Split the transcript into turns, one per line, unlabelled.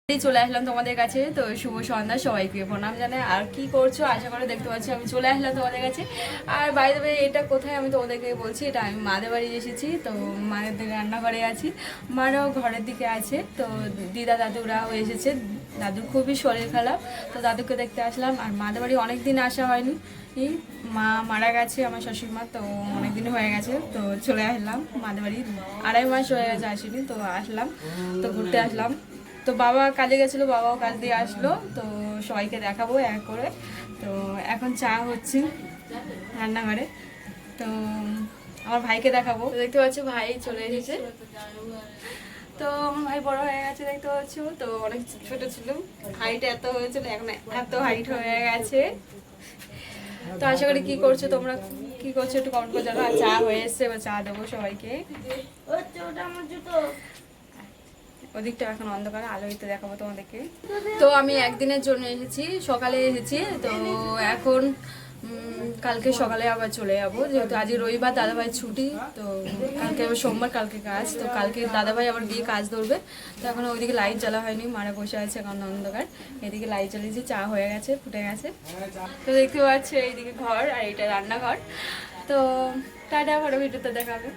চলে আসলাম তোমাদের কাছে। তো শুভ সন্ধ্যা, সবাইকে প্রণাম জানাই। আর কি করছো আশা করে দেখতে পাচ্ছি আমি চলে আসলাম তোমাদের কাছে। আর বাই দ্য ওয়ে এটা কোথায় আমি তোমাদেরকে বলছি, এটা আমি মাদের বাড়ি এসেছি। তো মায়ের দিকে রান্নাঘরে আছি, মারাও ঘরের দিকে আছে। তো দিদা দাদুরাও এসেছে, দাদুর খুবই শরীর খারাপ, তো দাদুকে দেখতে আসলাম। আর মাদের বাড়ি অনেক দিন আসা হয়নি, মা মারা গেছে আমার শাশুড়ি মা, তো অনেক দিন হয়ে গেছে। তো চলে আসলাম মাদের বাড়ি, 2.5 মাস হয়ে গেছে আসিনি, তো আসলাম, তো ঘুরতে আসলাম। তো বাবা কাজে গেছিলো, বাবাও কাজ দিয়ে আসলো, তো সবাইকে দেখাবো এক করে। তো এখন চা হচ্ছে রান্নাঘরে, তো আমার ভাইকে দেখাবো। তো দেখতে পাচ্ছ ভাই চলে এসেছে। তো আমার ভাই বড় হয়ে গেছে দেখতে পাচ্ছ, তো অনেক ছোট ছিল, হাইট এত হয়েছিল, এখন এত হাইট হয়ে গেছে। তো আশা করি কি করছো তোমরা, কি করছো একটু কমেন্ট করে জানো। আর চা হয়ে এসছে, এবার চা দেবো সবাইকে। ওদিকটা এখন অন্ধকার, আলো দিতে দেখাবো তোমাদেরকে। তো আমি একদিনের জন্য এসেছি, সকালে এসেছি। তো এখন কালকে সকালে আবার চলে যাবো, যেহেতু আজ রবিবার, দাদাভাই ছুটি। তো কালকে আবার সোমবার, কালকে কাজ, তো কালকে দাদাভাই আবার গিয়ে কাজ ধরবে। তো এখন ওইদিকে লাইট জ্বালা হয়নি, মারা বসে আছে এখন অন্ধকার। এদিকে লাইট জ্বালিয়েছি, চা হয়ে গেছে, ফুটে গেছে। তো দেখতে পাচ্ছি এইদিকে ঘর, আর এটা রান্নাঘর। তো টাটা, পরে ভিডিওতে দেখাবে।